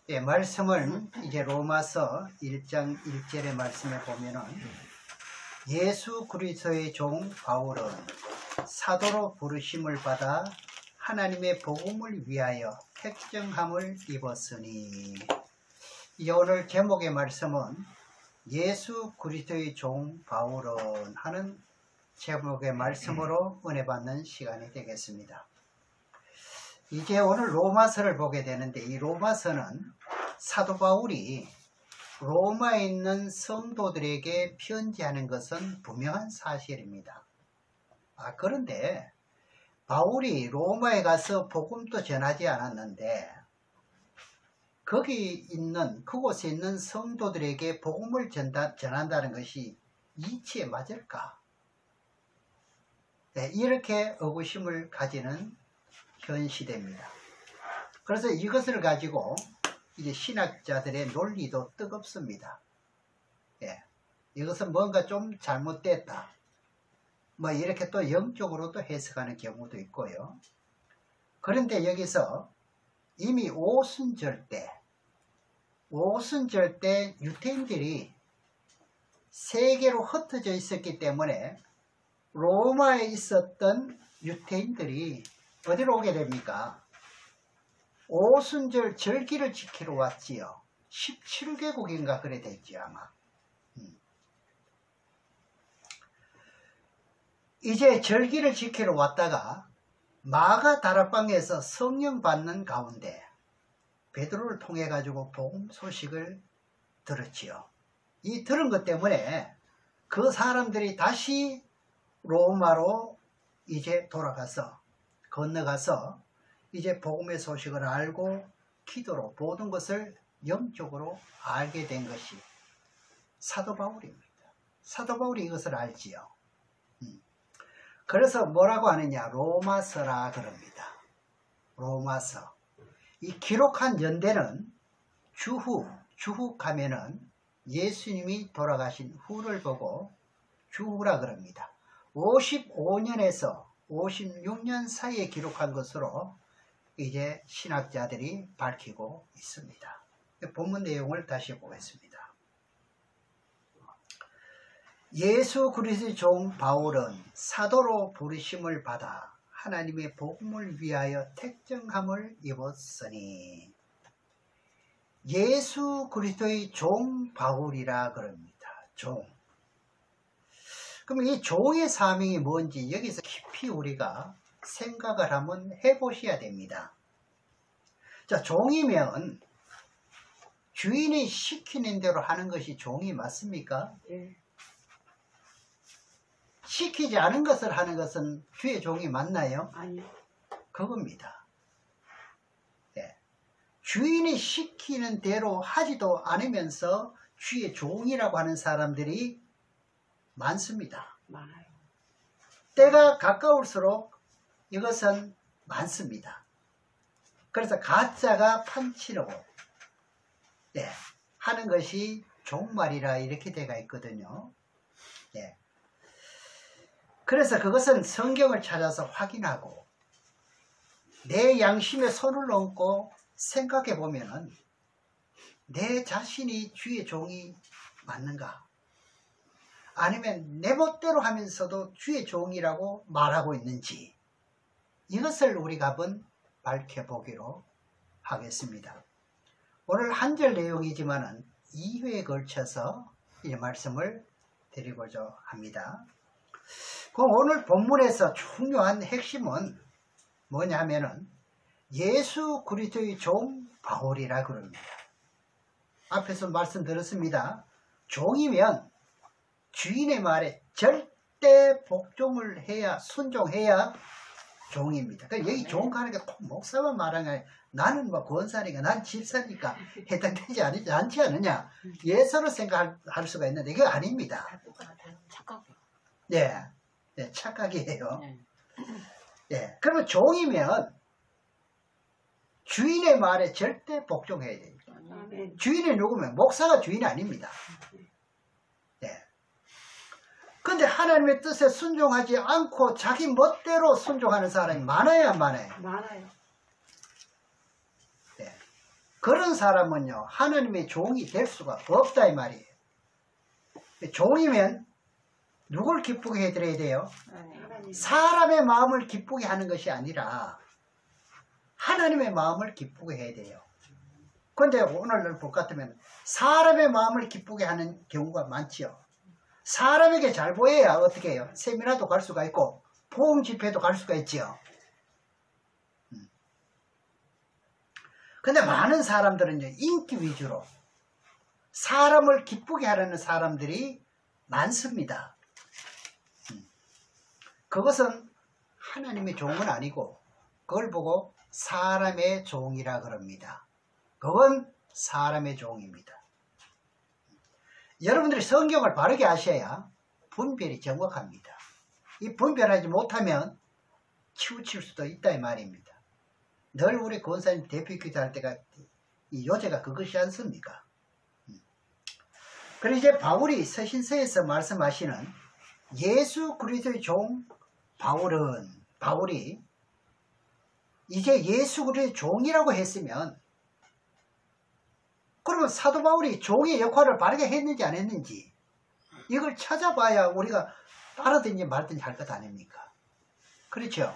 예, 말씀을 이제 로마서 1장 1절의 말씀에 보면은 예수 그리스도의 종 바울은 사도로 부르심을 받아 하나님의 복음을 위하여 택정함을 입었으니, 이 오늘 제목의 말씀은 예수 그리스도의 종 바울은 하는 제목의 말씀으로 은혜 받는 시간이 되겠습니다. 이제 오늘 로마서를 보게 되는데, 이 로마서는 사도 바울이 로마에 있는 성도들에게 편지하는 것은 분명한 사실입니다. 그런데 바울이 로마에 가서 복음도 전하지 않았는데 그곳에 있는 성도들에게 복음을 전한다는 것이 이치에 맞을까? 네, 이렇게 의구심을 가지는 현 시대입니다. 그래서 이것을 가지고 이제 신학자들의 논리도 뜨겁습니다. 예, 이것은 뭔가 좀 잘못됐다, 뭐 이렇게 또 영적으로도 해석하는 경우도 있고요. 그런데 여기서 이미 오순절 때 유대인들이 세계로 흩어져 있었기 때문에 로마에 있었던 유대인들이 어디로 오게 됩니까? 오순절 절기를 지키러 왔지요. 17개국인가 그래 됐지 아마. 이제 절기를 지키러 왔다가 마가 다락방에서 성령 받는 가운데 베드로를 통해 가지고 복음 소식을 들었지요. 이 들은 것 때문에 그 사람들이 다시 로마로 이제 건너가서 이제 복음의 소식을 알고 기도로 모든 것을 영적으로 알게 된 것이 사도 바울입니다. 사도 바울이 이것을 알지요. 그래서 뭐라고 하느냐, 로마서라 그럽니다. 로마서. 이 기록한 연대는 주후 가면은 예수님이 돌아가신 후를 보고 주후라 그럽니다. 55년에서 56년 사이에 기록한 것으로 이제 신학자들이 밝히고 있습니다. 본문 내용을 다시 보겠습니다. 예수 그리스도의 종 바울은 사도로 부르심을 받아 하나님의 복음을 위하여 택정함을 입었으니, 예수 그리스도의 종 바울이라 그럽니다. 종. 그럼 이 종의 사명이 뭔지 여기서 깊이 우리가 생각을 한번 해보셔야 됩니다. 자, 종이면 주인이 시키는 대로 하는 것이 종이 맞습니까? 예. 시키지 않은 것을 하는 것은 주의 종이 맞나요? 아니요. 그겁니다. 네. 주인이 시키는 대로 하지도 않으면서 주의 종이라고 하는 사람들이 많습니다. 많아요. 때가 가까울수록 이것은 많습니다. 그래서 가짜가 판치려고 하는 것이 종말이라 이렇게 되어 있거든요. 네. 그래서 그것은 성경을 찾아서 확인하고 내 양심에 손을 얹고 생각해 보면은 내 자신이 주의 종이 맞는가? 아니면 내 멋대로 하면서도 주의 종이라고 말하고 있는지, 이것을 우리가 한번 밝혀보기로 하겠습니다. 오늘 한 절 내용이지만은 2회에 걸쳐서 이 말씀을 드리고자 합니다. 그럼 오늘 본문에서 중요한 핵심은 뭐냐면은 예수 그리스도의 종 바울이라 그럽니다. 앞에서 말씀드렸습니다. 종이면 주인의 말에 절대 복종을 해야, 순종해야 종입니다. 그러니까 여기 종가는 게 꼭 목사만 말하는 게 아니라 나는 뭐 권사니까, 난 집사니까 해당되지 않지 않느냐, 예서로 생각할 수가 있는데 그게 아닙니다. 네, 네, 착각이에요. 네, 그러면 종이면 주인의 말에 절대 복종해야 됩니다. 주인이 누구면 목사가 주인이 아닙니다. 네. 근데 하나님의 뜻에 순종하지 않고 자기 멋대로 순종하는 사람이 많아요, 안 많아요? 많아요. 네. 그런 사람은요 하나님의 종이 될 수가 없다 이 말이에요. 종이면 누굴 기쁘게 해드려야 돼요? 사람의 마음을 기쁘게 하는 것이 아니라 하나님의 마음을 기쁘게 해야 돼요. 그런데 오늘 볼 것 같으면 사람의 마음을 기쁘게 하는 경우가 많지요. 사람에게 잘 보여야 어떻게 해요? 세미나도 갈 수가 있고 포옹 집회도 갈 수가 있지요. 근데 많은 사람들은 인기 위주로 사람을 기쁘게 하려는 사람들이 많습니다. 그것은 하나님의 종은 아니고 그걸 보고 사람의 종이라 그럽니다. 그건 사람의 종입니다. 여러분들이 성경을 바르게 아셔야 분별이 정확합니다. 이 분별하지 못하면 치우칠 수도 있다 이 말입니다. 늘 우리 권사님 대표 기도할 때가 이 요제가 그것이 않습니까? 그리고 이제 바울이 서신서에서 말씀하시는 예수 그리스도의 종 바울이 이제 예수 그리스도의 종이라고 했으면 그러면 사도 바울이 종의 역할을 바르게 했는지 안 했는지 이걸 찾아봐야 우리가 따르든지 말든지 할 것 아닙니까? 그렇죠?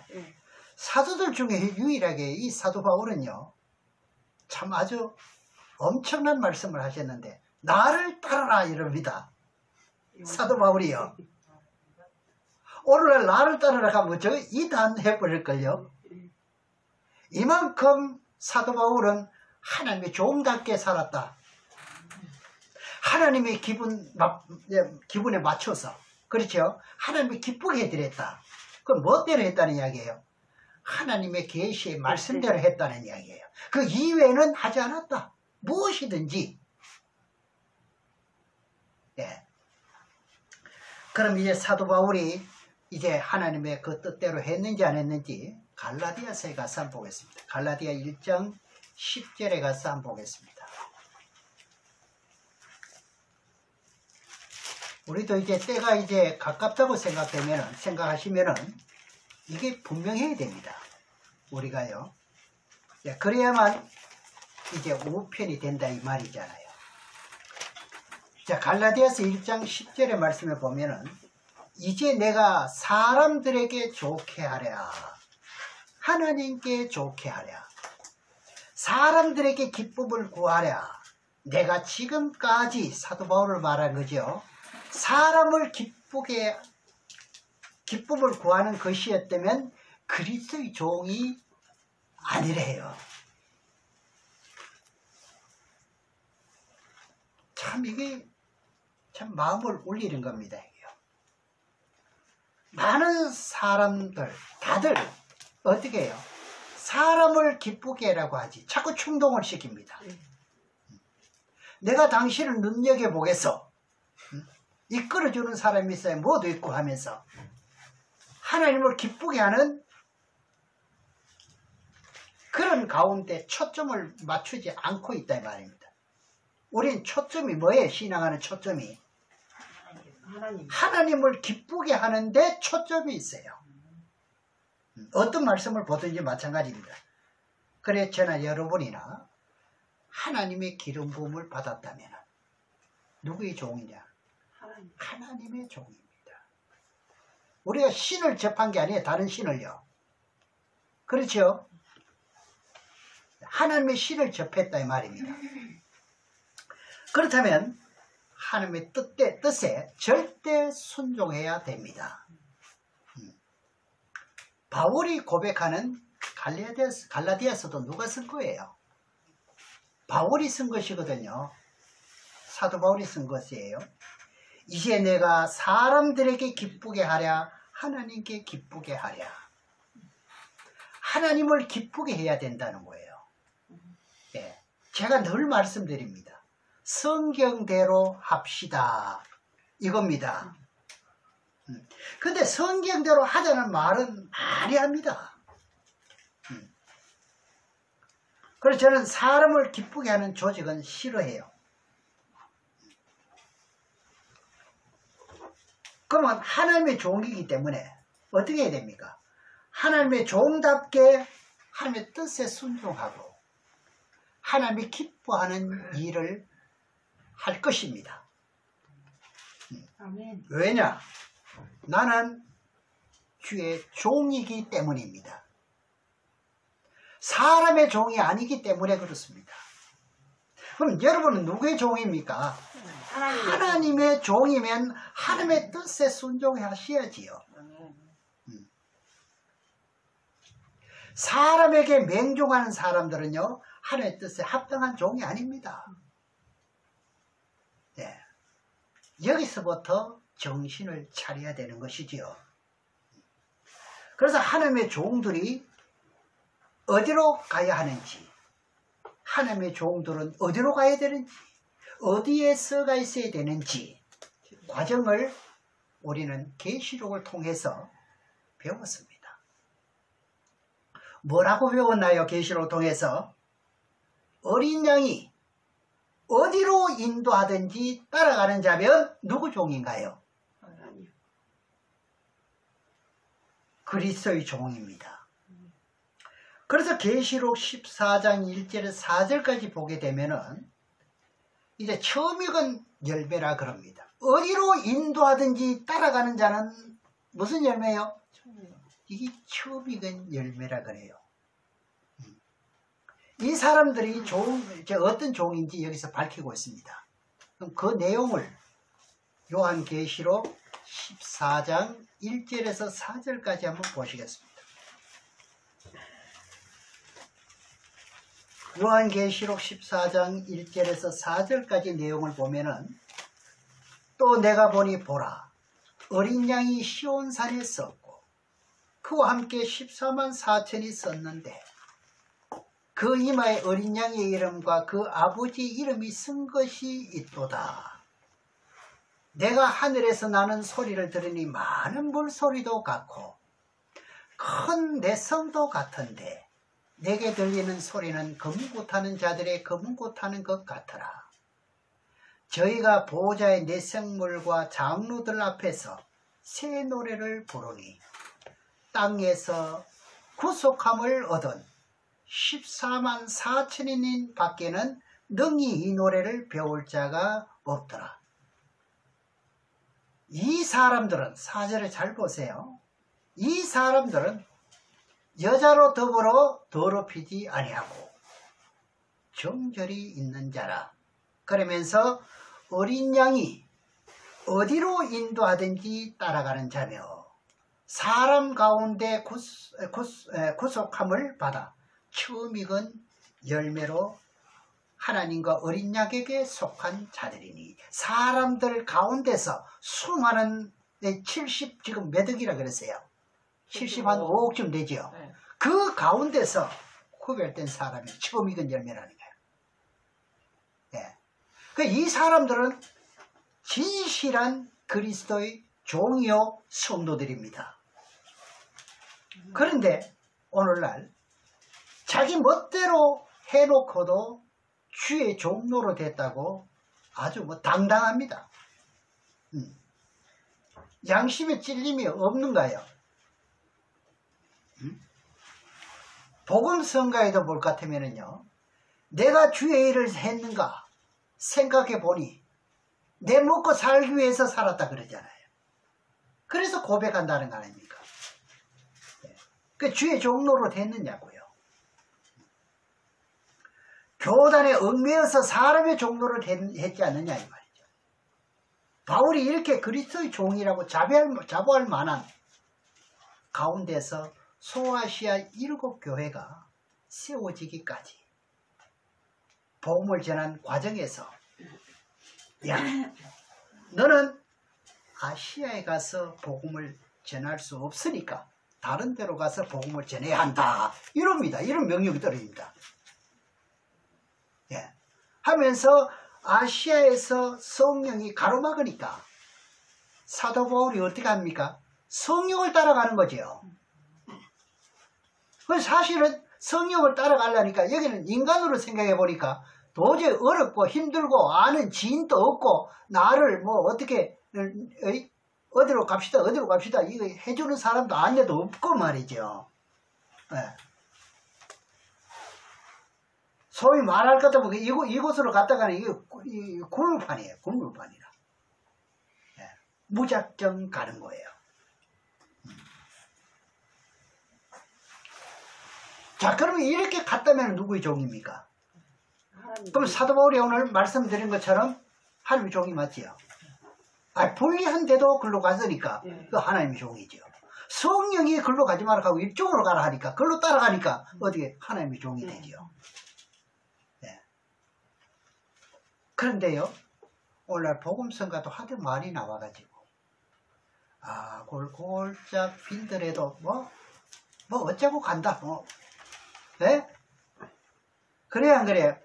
사도들 중에 유일하게 이 사도 바울은요 참 아주 엄청난 말씀을 하셨는데 나를 따르라 이럽니다. 사도 바울이요. 오늘날 나를 따르라 하면 저 이단해버릴걸요. 이만큼 사도 바울은 하나님의 종답게 살았다. 하나님의 기분에 맞춰서 그렇죠. 하나님이 기쁘게 해드렸다. 그럼 뭐대로 했다는 이야기예요? 하나님의 계시의 말씀대로 했다는 이야기예요. 그 이외에는 하지 않았다. 무엇이든지. 예. 그럼 이제 사도 바울이 이제 하나님의 그 뜻대로 했는지 안 했는지 갈라디아서에 가서 한번 보겠습니다. 갈라디아 1장 10절에 가서 한번 보겠습니다. 우리도 이제 때가 이제 가깝다고 생각하시면은 이게 분명해야 됩니다. 우리가요. 예, 그래야만 이제 우편이 된다 이 말이잖아요. 자, 갈라디아서 1장 10절의 말씀에 보면은 이제 내가 사람들에게 좋게 하랴. 하나님께 좋게 하랴. 사람들에게 기쁨을 구하랴. 내가 지금까지 사도 바울을 말한 거죠. 사람을 기쁨을 구하는 것이었다면 그리스도의 종이 아니래요. 참 이게 참 마음을 울리는 겁니다. 많은 사람들 다들 어떻게 해요? 사람을 기쁘게 하라고 하지 자꾸 충동을 시킵니다. 내가 당신을 눈여겨보겠어. 이끌어주는 사람이 있어야 뭐도 있고 하면서 하나님을 기쁘게 하는 그런 가운데 초점을 맞추지 않고 있다 이 말입니다. 우린 초점이 뭐예요? 신앙하는 초점이 하나님을 기쁘게 하는데 초점이 있어요. 어떤 말씀을 보든지 마찬가지입니다. 그래 저나 여러분이나 하나님의 기름 부음을 받았다면 누구의 종이냐? 하나님의 종입니다. 우리가 신을 접한 게 아니에요. 다른 신을요. 그렇죠? 하나님의 신을 접했다 이 말입니다. 그렇다면 하나님의 뜻에 절대 순종해야 됩니다. 바울이 고백하는 갈라디아서도 누가 쓴 거예요? 바울이 쓴 것이거든요. 사도 바울이 쓴 것이에요. 이제 내가 사람들에게 기쁘게 하랴 하나님께 기쁘게 하랴. 하나님을 기쁘게 해야 된다는 거예요. 예, 제가 늘 말씀드립니다. 성경대로 합시다 이겁니다. 근데 성경대로 하자는 말은 말이 합니다. 그래서 저는 사람을 기쁘게 하는 조직은 싫어해요. 그러면 하나님의 종이기 때문에 어떻게 해야 됩니까? 하나님의 종답게 하나님의 뜻에 순종하고 하나님이 기뻐하는 일을 할 것입니다. 아멘. 왜냐? 나는 주의 종이기 때문입니다. 사람의 종이 아니기 때문에 그렇습니다. 그럼 여러분은 누구의 종입니까? 하나님의 종이면 하나님의 뜻에 순종하셔야지요. 사람에게 맹종하는 사람들은요, 하나님의 뜻에 합당한 종이 아닙니다. 네. 여기서부터 정신을 차려야 되는 것이지요. 그래서 하나님의 종들이 어디로 가야 하는지, 하나님의 종들은 어디로 가야 되는지, 어디에 서가 있어야 되는지 과정을 우리는 계시록을 통해서 배웠습니다. 뭐라고 배웠나요? 계시록을 통해서 어린 양이 어디로 인도하든지 따라가는 자면 누구 종인가요? 그리스도의 종입니다. 그래서 계시록 14장 1절에서 4절까지 보게 되면은 이제 처음 익은 열매라 그럽니다. 어디로 인도하든지 따라가는 자는 무슨 열매요? 이게 처음 익은 열매라 그래요. 이 사람들이 어떤 종인지 여기서 밝히고 있습니다. 그럼 그 내용을 요한계시록 14장 1절에서 4절까지 한번 보시겠습니다. 요한계시록 14장 1절에서 4절까지 내용을 보면은 또 내가 보니 보라 어린 양이 시온산에 섰고 그와 함께 14만 4천이 섰는데 그 이마에 어린 양의 이름과 그 아버지 이름이 쓴 것이 있도다. 내가 하늘에서 나는 소리를 들으니 많은 물소리도 같고 큰 내성도 같은데 내게 들리는 소리는 검고 타는 자들의 검고 타는 것 같더라. 저희가 보호자의 내생물과 장로들 앞에서 새 노래를 부르니 땅에서 구속함을 얻은 14만 4천인 밖에는 능히 이 노래를 배울 자가 없더라. 이 사람들은, 사절을 잘 보세요. 이 사람들은 여자로 더불어 더럽히지 아니하고 정결이 있는 자라. 그러면서 어린 양이 어디로 인도하든지 따라가는 자며 사람 가운데 구속함을 받아 처음 익은 열매로 하나님과 어린 양에게 속한 자들이니 사람들 가운데서 수많은 70 지금 몇 억이라 그랬어요. 70 한 5억쯤 되죠. 네. 그 가운데서 구별된 사람이 처음 익은 열매라는 거예요. 네. 이 사람들은 진실한 그리스도의 종이요 성도들입니다. 그런데 오늘날 자기 멋대로 해놓고도 주의 종로로 됐다고 아주 당당합니다. 양심에 찔림이 없는가요? 복음성가에도 볼 것 같으면요, 내가 주의 일을 했는가 생각해 보니 내 먹고 살기 위해서 살았다 그러잖아요. 그래서 고백한다는 거 아닙니까? 그 주의 종로로 됐느냐고요. 교단에 얽매여서 사람의 종로를 했지 않느냐 이 말이죠. 바울이 이렇게 그리스도의 종이라고 자부할 만한 가운데서 소아시아 7교회가 세워지기까지 복음을 전한 과정에서 야, 너는 아시아에 가서 복음을 전할 수 없으니까 다른 데로 가서 복음을 전해야 한다. 이럽니다. 이런 명령이 떨어집니다. 예. 하면서 아시아에서 성령이 가로막으니까 사도 바울이 어떻게 합니까? 성령을 따라가는 거죠. 사실은 성령을 따라가려니까 여기는 인간으로 생각해 보니까 도저히 어렵고 힘들고 아는 지인도 없고 나를 어떻게 어디로 갑시다 이거 해주는 사람도 안내도 없고 말이죠. 네. 소위 말할 것 없고 이곳으로 갔다가는 이게 굴물판이에요. 굴물판이라. 예. 무작정 가는 거예요. 자, 그러면 이렇게 갔다면 누구의 종입니까? 그럼 사도 바울이 오늘 말씀드린 것처럼 하나님의 종이 맞지요. 불리한데도 글로 갔으니까 그 하나님의 종이죠. 성령이 글로 가지 말라 하고 이쪽으로 가라 하니까 글로 따라가니까 어떻게 하나님의 종이 되죠. 네. 그런데요, 오늘 복음성가도 하도 많이 나와가지고 골짝 빈들에도 뭐 어쩌고 간다 네? 그래 안 그래요?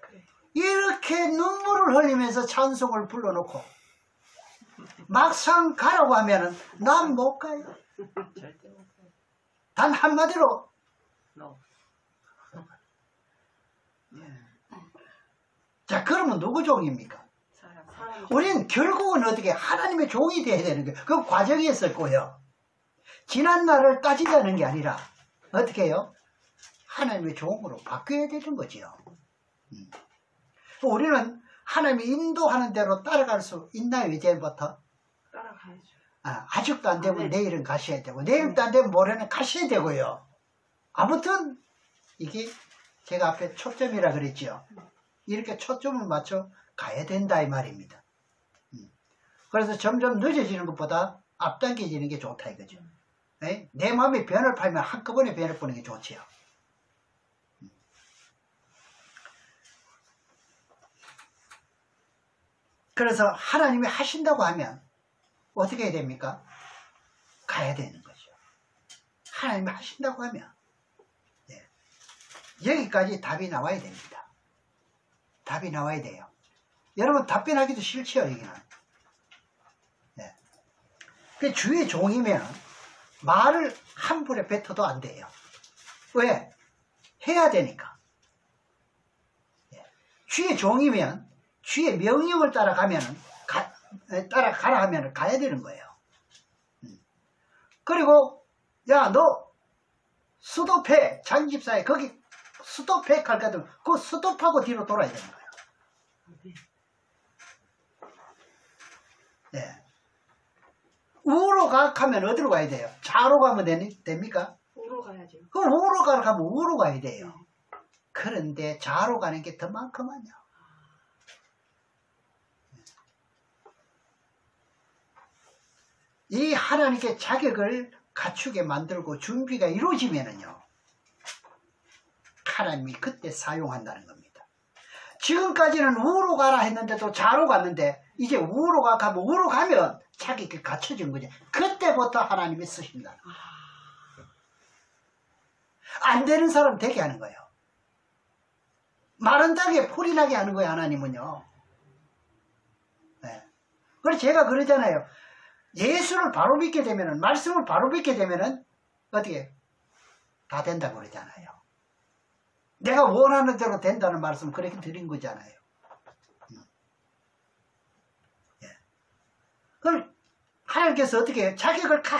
이렇게 눈물을 흘리면서 찬송을 불러놓고 막상 가라고 하면은 난 못 가요. 단 한마디로 자, 그러면 누구 종입니까? 우리는 결국은 어떻게 하나님의 종이 되어야 되는 거예요. 그 과정이 있을 거예요. 지난 날을 따지자는 게 아니라 어떻게 해요? 하나님의 종으로 바뀌어야 되는 거지요. 우리는 하나님이 인도하는 대로 따라갈 수 있나요? 이제부터? 따라가야죠. 아직도 안 되면 내일은 가셔야 되고 내일도 안 되면 모레는 가셔야 되고요. 아무튼 이게 제가 앞에 초점이라 그랬죠. 이렇게 초점을 맞춰 가야 된다 이 말입니다. 그래서 점점 늦어지는 것보다 앞당겨지는 게 좋다 이거죠. 내 마음이 변을 팔면 한꺼번에 변을 보는 게 좋지요. 그래서 하나님이 하신다고 하면 어떻게 해야 됩니까? 가야 되는 거죠. 하나님이 하신다고 하면 여기까지 답이 나와야 됩니다. 답이 나와야 돼요. 여러분 답변하기도 싫지요 여기는. 그 주의 종이면 말을 함부로 뱉어도 안 돼요. 왜? 해야 되니까. 주의 종이면 주의 명령을 따라가면은 따라가라 하면 가야 되는 거예요. 그리고 야 너 스톱해 장집사에 거기 스톱해 갈 거든 그 스톱하고 뒤로 돌아야 되는 거예요. 네. 우로 가면 어디로 가야 돼요? 좌로 가면 됩니까? 우로 가야죠. 그럼 우로 가면 우로 가야 돼요. 그런데 좌로 가는 게 더 많구만요. 이 하나님께 자격을 갖추게 만들고 준비가 이루어지면은요, 하나님이 그때 사용한다는 겁니다. 지금까지는 우로 가라 했는데도 좌로 갔는데 이제 우로 가면 우로 가면 자격이 갖춰진 거죠. 그때부터 하나님이 쓰신다. 안 되는 사람 되게 하는 거예요. 마른 땅에 풀이 나게 하는 거예요. 하나님은요. 네. 그래서 제가 그러잖아요. 예수를 바로 믿게 되면은, 말씀을 바로 믿게 되면은 어떻게 다 된다고 그러잖아요. 내가 원하는 대로 된다는 말씀 그렇게 드린 거잖아요. 예. 그럼 하나님께서 어떻게 자격을 다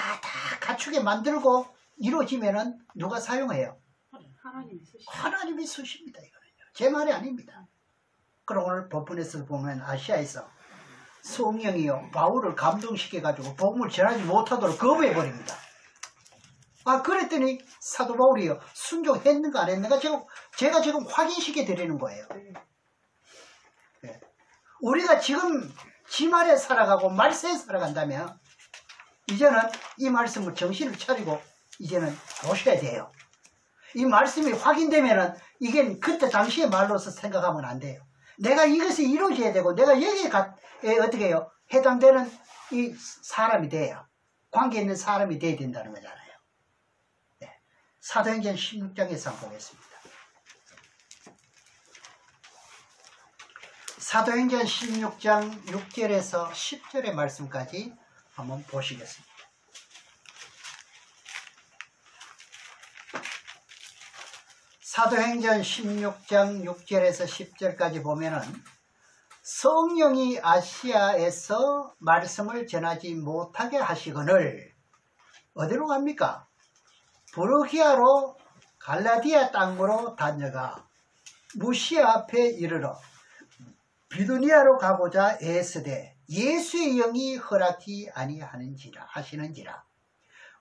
갖추게 만들고 이루어지면은 누가 사용해요? 하나님이 쓰십니다. 이거는요. 제 말이 아닙니다. 그럼 오늘 본문에서 보면 아시아에서 성령이요 바울을 감동시켜가지고 복음을 전하지 못하도록 거부해버립니다. 그랬더니 사도 바울이요 순종했는가 안 했는가 제가 지금 확인시켜 드리는 거예요. 네. 우리가 지금 지 말에 살아가고 말세에 살아간다면 이제는 이 말씀을 정신을 차리고 이제는 보셔야 돼요. 이 말씀이 확인되면은 이게 그때 당시의 말로서 생각하면 안 돼요. 내가 이것이 이루어져야 되고 내가 여기에 어떻게 해요? 해당되는 이 사람이 돼요. 관계 있는 사람이 돼야 된다는 거잖아요. 네. 사도행전 16장에서 한번 보겠습니다. 사도행전 16장 6절에서 10절의 말씀까지 한번 보시겠습니다. 사도행전 16장 6절에서 10절까지 보면은 성령이 아시아에서 말씀을 전하지 못하게 하시거늘 어디로 갑니까? 부르기아로 갈라디아 땅으로 다녀가 무시아 앞에 이르러 비두니아로 가고자 애쓰되 예수의 영이 허락이 하시는지라.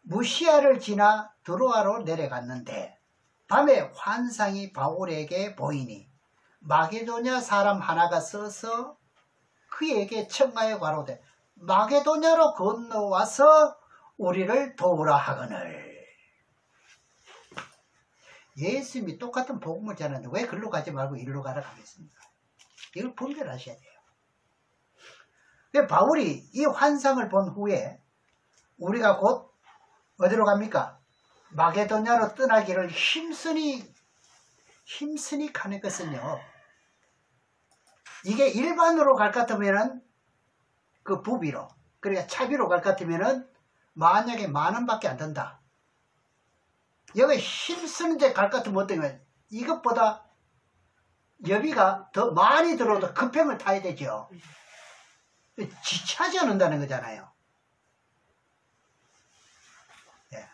무시아를 지나 드로아로 내려갔는데 밤에 환상이 바울에게 보이니 마게도냐 사람 하나가 서서 그에게 청하여 가로되 마게도냐로 건너와서 우리를 도우라 하거늘. 예수님이 똑같은 복음을 전하는데 왜 글로 가지 말고 일로 가라 하겠습니까? 이걸 분별하셔야 돼요. 바울이 이 환상을 본 후에 우리가 곧 어디로 갑니까? 마게도냐로 떠나기를 힘쓰니 가는 것은요, 이게 일반으로 갈 것 같으면은 그 부비로, 그러니까 차비로 갈 것 같으면은 만약에 10,000원밖에 안 든다. 여기 힘쓰는 데 갈 것 같으면 어떠면 이것보다 여비가 더 많이 들어도 급행을 타야 되죠. 지체하지 않는다는 거잖아요. 예.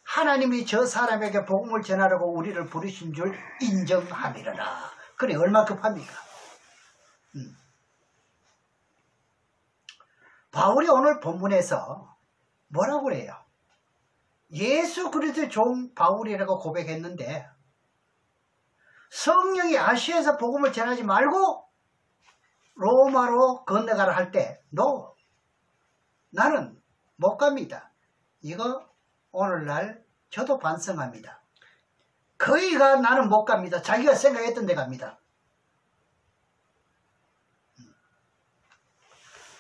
하나님이 저 사람에게 복음을 전하라고 우리를 부르신 줄 인정함이라나. 그래 얼마 급합니까? 바울이 오늘 본문에서 뭐라고 그래요? 예수 그리스도의 종 바울이라고 고백했는데 성령이 아시아에서 복음을 전하지 말고 로마로 건너가라 할 때 나는 못 갑니다. 이거 오늘날 저도 반성합니다. 거기가 나는 못 갑니다. 자기가 생각했던 데 갑니다.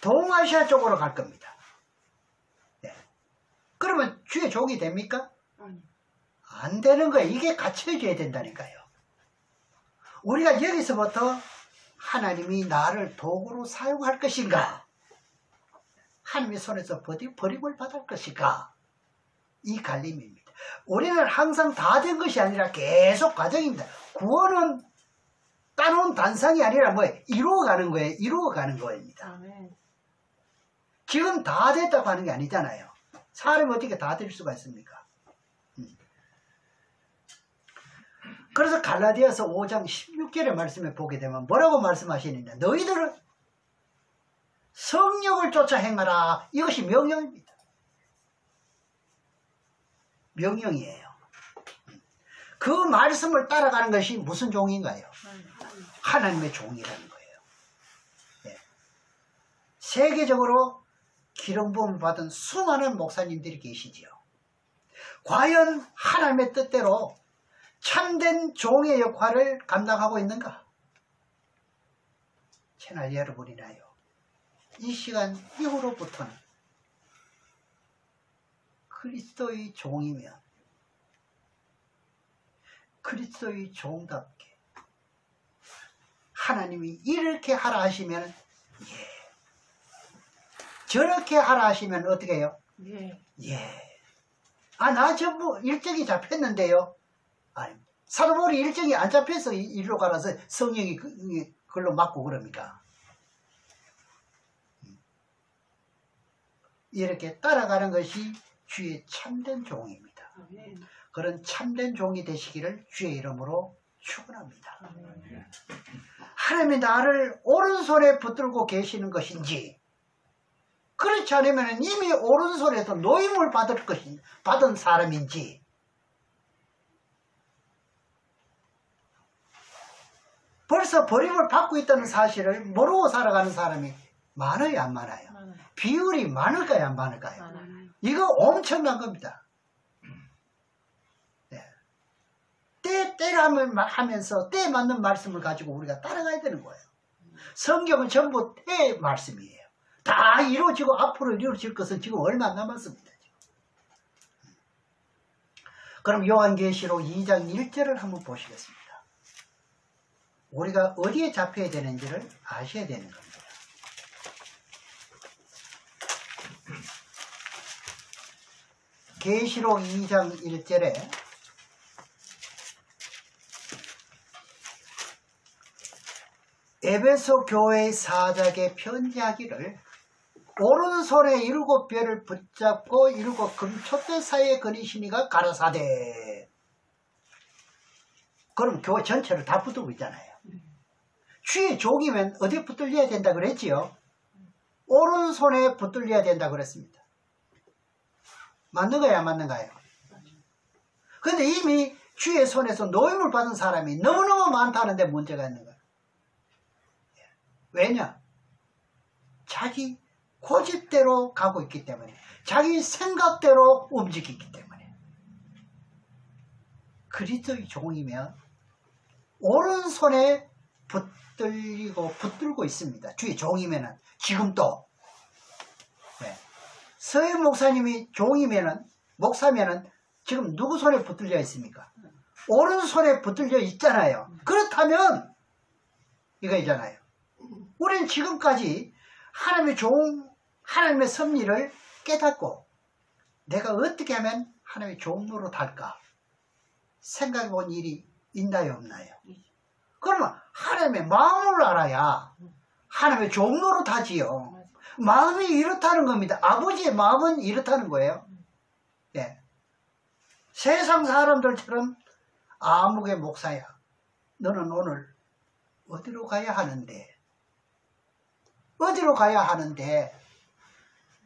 동아시아 쪽으로 갈 겁니다. 네. 그러면 주의 종이 됩니까? 안 되는 거예요. 이게 갖춰져야 된다니까요. 우리가 여기서부터 하나님이 나를 도구로 사용할 것인가? 하나님의 손에서 버림을 받을 것인가? 이 갈림입니다. 우리는 항상 다 된 것이 아니라 계속 과정입니다. 구원은 따놓은 단상이 아니라 뭐예요? 이루어가는 거예요. 이루어가는 거입니다. 지금 다 됐다고 하는 게 아니잖아요. 사람이 어떻게 다 될 수가 있습니까? 그래서 갈라디아서 5장 16절의 말씀에 보게 되면 뭐라고 말씀하시느냐? 너희들은 성령을 쫓아 행하라. 이것이 명령입니다. 명령이에요. 그 말씀을 따라가는 것이 무슨 종인가요? 하나님의 종이라는 거예요. 네. 세계적으로 기름 부음을 받은 수많은 목사님들이 계시지요. 과연 하나님의 뜻대로 참된 종의 역할을 감당하고 있는가? 채널 여러분이나요. 이 시간 이후로부터는 그리스도의 종이면 그리스도의 종답게 하나님이 이렇게 하라 하시면 예, 저렇게 하라 하시면 어떻게 해요? 예. 나 전부 일정이 잡혔는데요. 아니, 사도 바울이 일정이 안 잡혀서 일로 가라서 성령이 그걸로 막고 그럽니까? 이렇게 따라가는 것이 주의 참된 종입니다. 그런 참된 종이 되시기를 주의 이름으로 축원합니다. 하나님이 나를 오른손에 붙들고 계시는 것인지, 그렇지 않으면 이미 오른손에서 노임을 받은 사람인지, 벌써 버림을 받고 있다는 사실을 모르고 살아가는 사람이 많아요, 안 많아요? 비율이 많을까요, 안 많을까요? 이거 엄청난 겁니다. 네. 때라면 하면서 때 맞는 말씀을 가지고 우리가 따라가야 되는 거예요. 성경은 전부 때 말씀이에요. 다 이루어지고 앞으로 이루어질 것은 지금 얼마 안 남았습니다. 그럼 요한계시록 2장 1절을 한번 보시겠습니다. 우리가 어디에 잡혀야 되는지를 아셔야 되는 겁니다. 계시록 2장 1절에 에베소 교회의 사자에게 편지하기를 오른손에 7별을 붙잡고 7 금촛대 사이에 거니시니가 가라사대. 그럼 교회 전체를 다 붙들고 있잖아요. 주의 종이면 어디에 붙들려야 된다 그랬지요? 오른손에 붙들려야 된다 그랬습니다. 맞는가요? 안 맞는가요? 근데 이미 주의 손에서 노임을 받은 사람이 너무너무 많다는데 문제가 있는 거예요. 왜냐? 자기 고집대로 가고 있기 때문에, 자기 생각대로 움직이기 때문에. 그리스도의 종이면 오른손에 붙들고 있습니다. 주의 종이면은 지금도. 네. 서해 목사님이 종이면은, 목사면은 지금 누구 손에 붙들려 있습니까? 오른손에 붙들려 있잖아요. 그렇다면 이거잖아요. 우리는 지금까지 하나님의 하나님의 섭리를 깨닫고 내가 어떻게 하면 하나님의 종로로 탈까 생각해 본 일이 있나요, 없나요? 그러면 하나님의 마음을 알아야 하나님의 종로로 타지요. 마음이 이렇다는 겁니다. 아버지의 마음은 이렇다는 거예요. 네. 세상 사람들처럼 아무개 목사야, 너는 오늘 어디로 가야 하는데, 어디로 가야 하는데,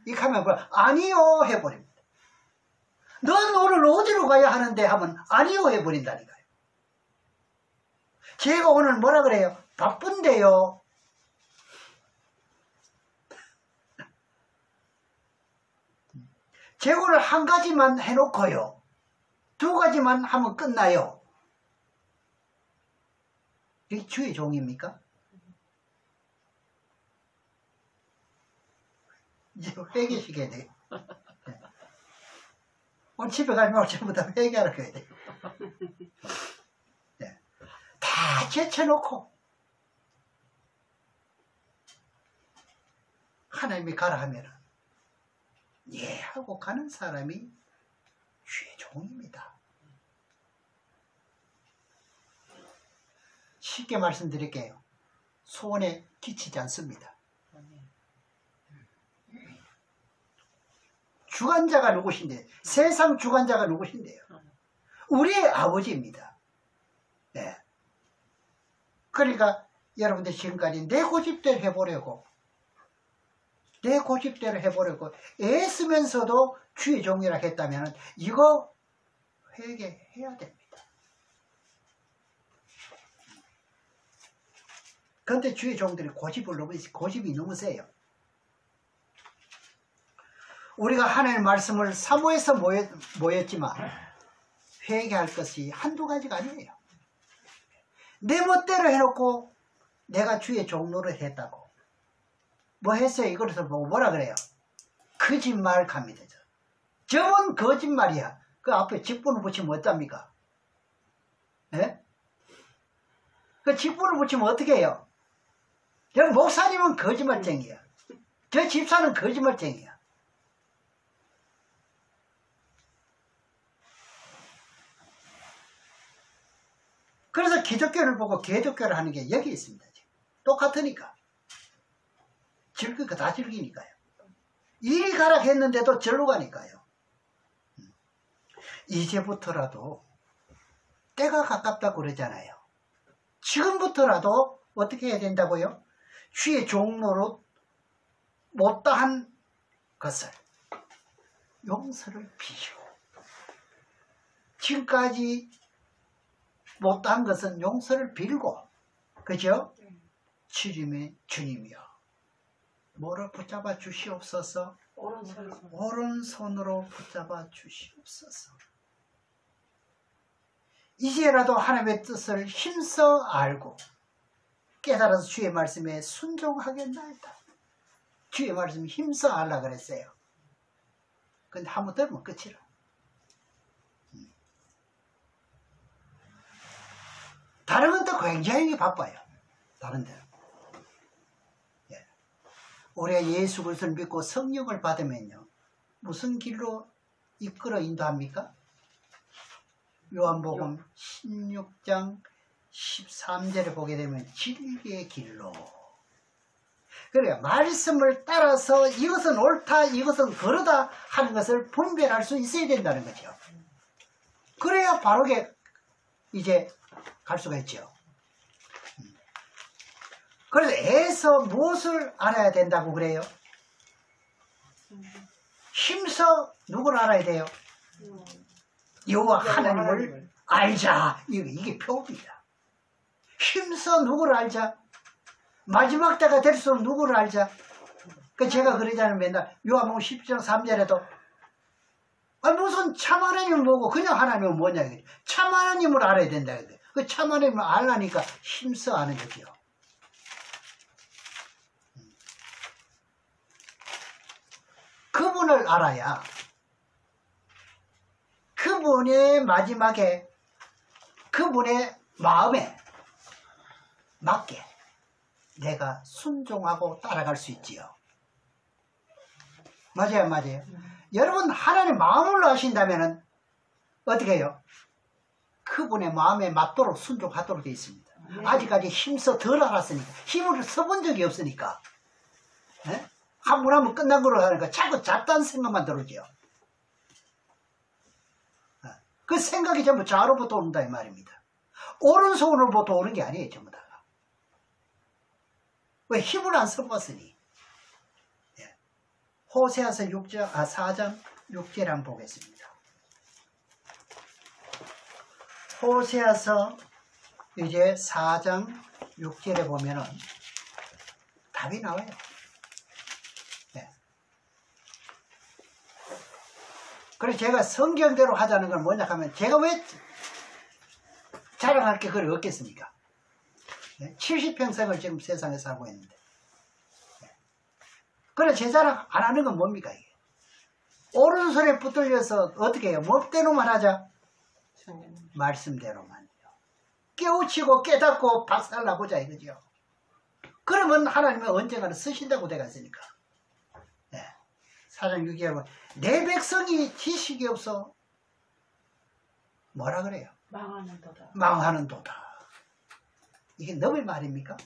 이렇게 하면 아니요 해버립니다. 넌 오늘 어디로 가야 하는데 하면 아니요 해버린다니까요. 제가 오늘 뭐라 그래요? 바쁜데요. 제가 오늘 한 가지만 해놓고요, 두 가지만 하면 끝나요. 이게 주의 종입니까? 이제 회개시켜야 돼요. 네. 오늘 집에 가면 전부 다 회개하러 가야 돼요. 네. 다 제쳐놓고 하나님이 가라 하면은 예 하고 가는 사람이 주의 종입니다. 쉽게 말씀드릴게요. 소원에 끼치지 않습니다. 주관자가 누구신데, 세상 주관자가 누구신데요? 우리의 아버지입니다. 네. 그러니까 여러분들 지금까지 내 고집대로 해보려고, 내 고집대로 해보려고 애쓰면서도 주의 종이라 했다면 이거 회개해야 됩니다. 그런데 주의 종들이 고집이 너무 세요. 우리가 하나님의 말씀을 사모해서 모였지만 회개할 것이 한두 가지가 아니에요. 내 멋대로 해놓고 내가 주의 종로를 했다고. 뭐 했어요? 이것을 보고 뭐라 그래요? 거짓말 갑니다. 저건 거짓말이야. 그 앞에 직분을 붙이면 어떻답니까? 네? 그 직분을 붙이면 어떻게 해요? 저 목사님은 거짓말쟁이야. 저 집사는 거짓말쟁이야. 그래서 기독교를 보고 개독교를 하는 게 여기 있습니다. 똑같으니까. 즐길 거 다 즐기니까요. 이리 가라 했는데도 절로 가니까요. 이제부터라도 때가 가깝다고 그러잖아요. 지금부터라도 어떻게 해야 된다고요? 주의 종로로 못다한 것을 용서를 비시고, 지금까지 못다한 것은 용서를 빌고, 그죠? 주님의 주님이여 뭐를 붙잡아 주시옵소서? 오른손으로 붙잡아 주시옵소서. 이제라도 하나님의 뜻을 힘써 알고 깨달아서 주의 말씀에 순종하겠나이다. 주의 말씀 힘써 알라 그랬어요. 근데 한번 들으면 끝이라. 다른 건 또 굉장히 바빠요. 다른 데는. 예. 우리가 예수 그리스도를 믿고 성령을 받으면요, 무슨 길로 이끌어 인도합니까? 요한복음 16장 13절에 보게 되면 진리의 길로. 그러니까 말씀을 따라서 이것은 옳다, 이것은 그러다 하는 것을 분별할 수 있어야 된다는 거죠. 그래야 바르게 이제 갈 수가 있죠. 그래서 애서 무엇을 알아야 된다고 그래요? 힘써 누굴 알아야 돼요? 여호와 하나님을 알자. 이게 표입니다. 힘써 누구를 알자. 마지막 때가 될수록 누구를 알자. 그 제가 그러잖아요. 맨날 요한복음 10장 3절에도 무슨 참 하나님은 뭐고 그냥 하나님은 뭐냐. 참 하나님을 알아야 된다. 그 참 하나님을 알라니까 힘써 아는 거죠. 그분을 알아야 그분의 마지막에 그분의 마음에 맞게 내가 순종하고 따라갈 수 있지요. 맞아요, 맞아요. 여러분 하나님 마음으로 하신다면 어떻게 해요? 그분의 마음에 맞도록 순종하도록 되어 있습니다. 아직까지 힘써 덜 알았으니까, 힘을 써본 적이 없으니까, 한 번 하면 끝난 거로 하니까 자꾸 잡다한 생각만 들어오죠. 그 생각이 전부 좌로부터 온다 이 말입니다. 오른손으로부터 오는 게 아니에요, 전부 다. 왜? 힘을 안 써봤으니. 호세아서 4장 6절 한번 보겠습니다. 호세아서 이제 4장 6절에 보면은 답이 나와요. 그래서 제가 성경대로 하자는 건 뭐냐 하면 제가 왜 자랑할 게 그걸 없겠습니까? 70평생을 지금 세상에 살고 있는데. 그래 제 자랑 안 하는 건 뭡니까 이게? 오른손에 붙들려서 어떻게 해요? 멋대로만 하자? 말씀대로만요. 깨우치고 깨닫고 박살나보자 이거죠. 그러면 하나님은 언젠가는 쓰신다고 되어 있으니까. 4장 6절에 내 백성이 지식이 없어 뭐라 그래요? 망하는 도다. 망하는 도다. 이게 너의 말입니까?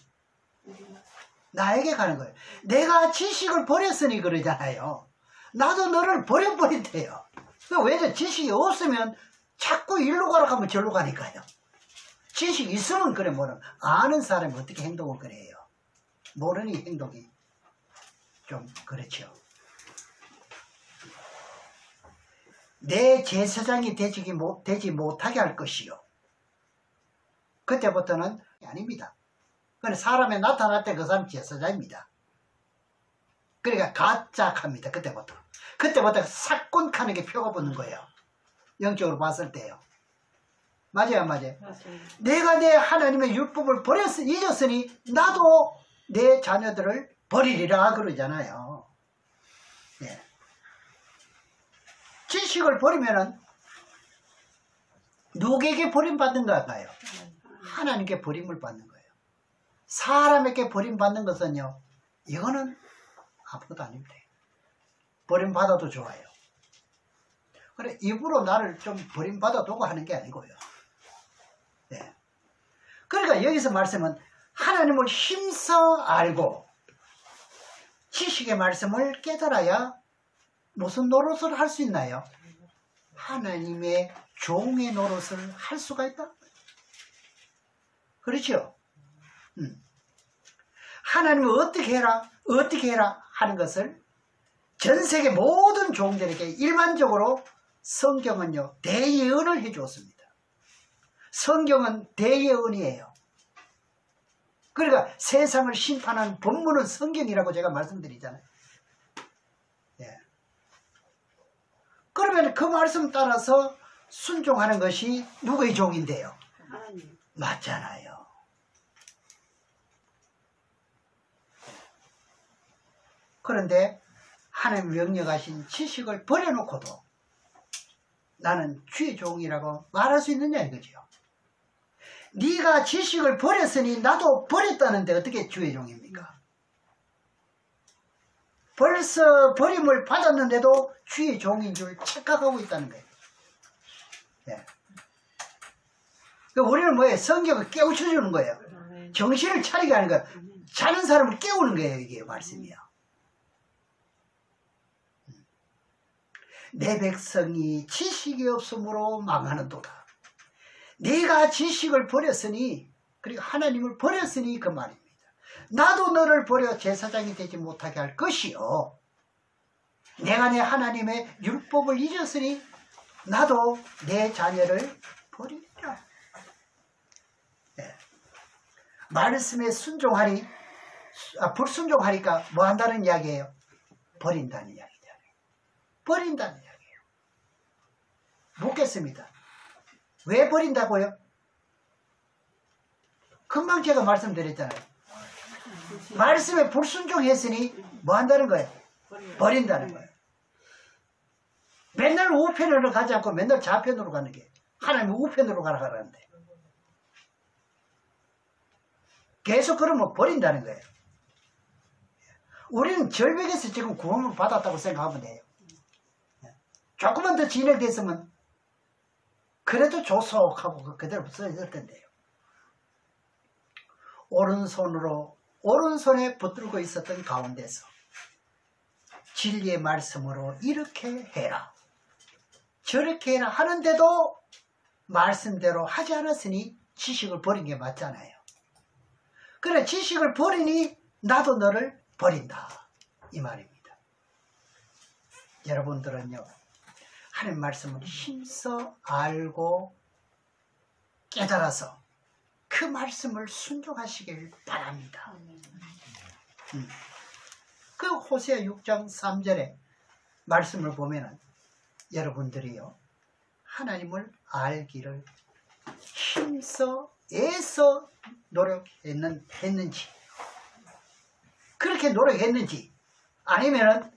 나에게 가는 거예요. 내가 지식을 버렸으니 그러잖아요. 나도 너를 버려버린대요. 왜 지식이 없으면 자꾸 일로 가라 하면 절로 가니까요. 지식이 있으면 그래 모르는 아는 사람이 어떻게 행동을 그래요. 모르니 행동이 좀 그렇죠. 내 제사장이 되지 못하게 할 것이요. 그때부터는 아닙니다. 그래 사람에 나타날 때 그 사람 제사장입니다. 그러니까 가짜합니다. 그때부터 사건하는 게 표가 붙는 거예요. 영적으로 봤을 때요. 맞아요, 맞아요. 맞습니다. 내가 내 하나님의 율법을 잊었으니 나도 내 자녀들을 버리리라 그러잖아요. 네. 지식을 버리면은 누구에게 버림받는 걸까요? 하나님께 버림을 받는 거예요. 사람에게 버림받는 것은요, 이거는 아무것도 아닙니다. 버림받아도 좋아요. 그래, 입으로 나를 좀 버림받아두고 하는 게 아니고요. 네. 그러니까 여기서 말씀은 하나님을 힘써 알고 지식의 말씀을 깨달아야 무슨 노릇을 할 수 있나요? 하나님의 종의 노릇을 할 수가 있다. 그렇죠? 하나님은 어떻게 해라 하는 것을 전 세계 모든 종들에게 일반적으로 성경은요 대예언을 해주었습니다. 성경은 대예언이에요. 그러니까 세상을 심판하는 본문은 성경이라고 제가 말씀드리잖아요. 예. 그러면 그 말씀 따라서 순종하는 것이 누구의 종인데요? 하나님. 맞잖아요. 그런데 하나님 명령하신 지식을 버려놓고도 나는 주의 종이라고 말할 수 있느냐 이거죠. 네가 지식을 버렸으니 나도 버렸다는데 어떻게 주의 종입니까? 벌써 버림을 받았는데도 주의 종인 줄 착각하고 있다는 거예요. 네. 우리는 뭐예요? 성경을 깨우쳐주는 거예요. 정신을 차리게 하는 거예요. 자는 사람을 깨우는 거예요. 이게 말씀이요. 내 백성이 지식이 없으므로 망하는도다. 네가 지식을 버렸으니, 그리고 하나님을 버렸으니 그 말입니다. 나도 너를 버려 제사장이 되지 못하게 할 것이요, 내가 내 하나님의 율법을 잊었으니 나도 내 자녀를 버리리라. 네. 말씀에 순종하니, 불순종하니까 뭐 한다는 이야기예요? 버린다는 이야기잖아요. 버린다는 이야기예요. 묻겠습니다. 왜 버린다고요? 금방 제가 말씀드렸잖아요. 말씀에 불순종했으니 뭐 한다는 거예요? 버린다는 거예요. 맨날 우편으로 가지 않고 맨날 좌편으로 가는 게, 하나님이 우편으로 가라 하라는데 계속 그러면 버린다는 거예요. 우리는 절벽에서 지금 구원을 받았다고 생각하면 돼요. 조금만 더 진행됐으면 그래도 조속하고 그대로 써있을 텐데요. 오른손에 붙들고 있었던 가운데서 진리의 말씀으로 이렇게 해라, 저렇게 해라 하는데도 말씀대로 하지 않았으니 지식을 버린 게 맞잖아요. 그래, 지식을 버리니 나도 너를 버린다, 이 말입니다. 여러분들은요, 하나님 말씀을 힘써 알고 깨달아서 그 말씀을 순종하시길 바랍니다. 그 호세아 6장 3절의 말씀을 보면은 여러분들이요, 하나님을 알기를 힘써 애써 노력했는지, 그렇게 노력했는지, 아니면은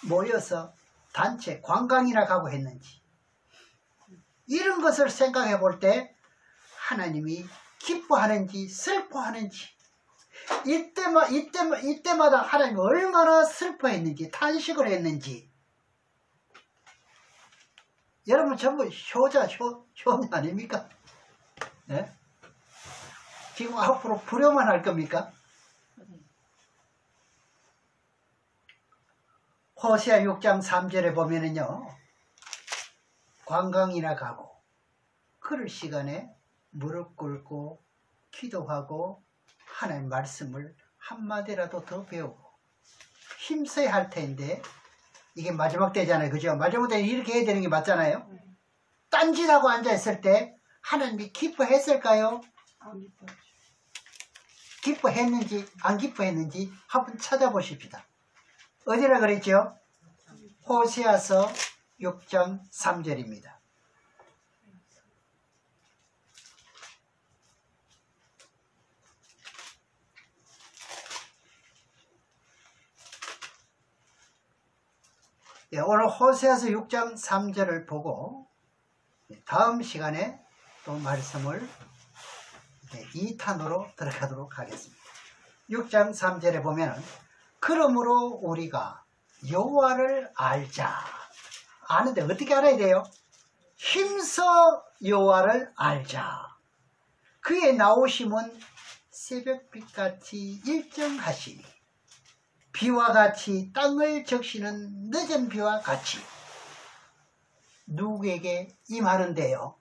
모여서 단체 관광이나 가고 했는지, 이런 것을 생각해 볼 때 하나님이 기뻐하는지 슬퍼하는지, 이때마다 하나님이 얼마나 슬퍼했는지 탄식을 했는지, 여러분 전부 효녀 아닙니까? 네? 지금 앞으로 불효만 할 겁니까? 호세아 6장 3절에 보면은요, 관광이나 가고 그럴 시간에 무릎 꿇고 기도하고 하나님 말씀을 한마디라도 더 배우고 힘써야 할 텐데, 이게 마지막 때잖아요. 그죠? 마지막 때 이렇게 해야 되는 게 맞잖아요. 딴짓하고 앉아있을 때 하나님이 기뻐했을까요? 기뻐했는지 안 기뻐했는지 한번 찾아보십시다. 어디라 그랬죠? 호세아서 6장 3절입니다. 예, 오늘 호세아서 6장 3절을 보고 다음 시간에 또 말씀을 2탄으로 들어가도록 하겠습니다. 6장 3절에 보면, 그러므로 우리가 여호와를 알자. 아는데 어떻게 알아야 돼요? 힘써 여호와를 알자. 그의 나오심은 새벽빛같이 일정하시니 비와 같이 땅을 적시는 늦은 비와 같이. 누구에게 임하는데요?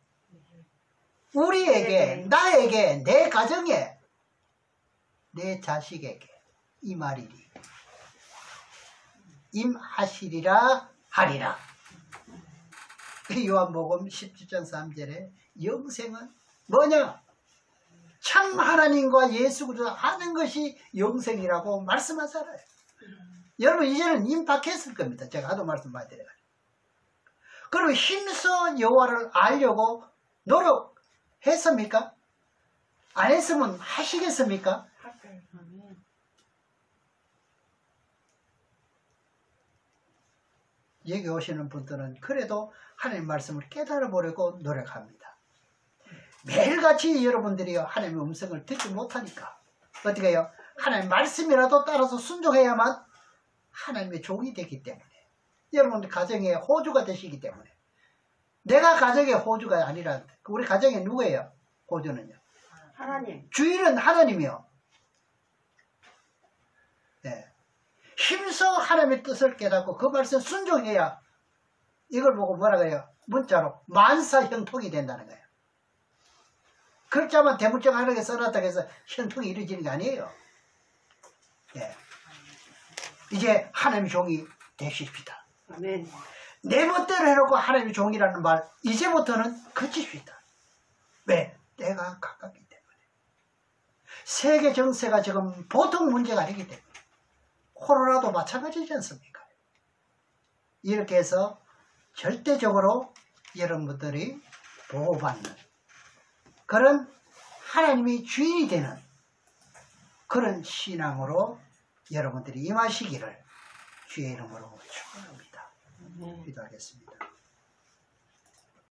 우리에게, 나에게, 내 가정에, 내 자식에게 임하리니 임하시리라 하리라. 요한복음 17장 3절에 영생은 뭐냐? 참 하나님과 예수 그리스도 아는 것이 영생이라고 말씀하잖아요. 여러분 이제는 임박했을 겁니다. 제가 하도 말씀 많이 드려가지고. 그럼 힘써 여호와를 알려고 노력했습니까? 안 했으면 하시겠습니까? 여기 오시는 분들은 그래도 하나님 말씀을 깨달아 보려고 노력합니다. 매일같이 여러분들이 하나님의 음성을 듣지 못하니까 어떻게 해요? 하나님 말씀이라도 따라서 순종해야만 하나님의 종이 되기 때문에, 여러분 가정의 호주가 되시기 때문에. 내가 가정의 호주가 아니라 우리 가정에 누구예요? 호주는요? 하나님. 주인은 하나님이요. 네. 힘써 하나님의 뜻을 깨닫고 그 말씀 순종해야, 이걸 보고 뭐라 그래요? 문자로 만사형통이 된다는 거예요. 글자만 대문짝하게 써놨다고 해서 현통이 이루어지는 게 아니에요. 예. 이제 하나님의 종이 되십시다. 아멘. 내 멋대로 해놓고 하나님의 종이라는 말 이제부터는 그치십시다. 왜? 때가 가깝기 때문에. 세계 정세가 지금 보통 문제가 아니기 때문에. 코로나도 마찬가지지 않습니까? 이렇게 해서 절대적으로 여러분들이 보호받는 그런 하나님이 주인이 되는 그런 신앙으로 여러분들이 임하시기를 주의 이름으로 축원합니다. 기도하겠습니다.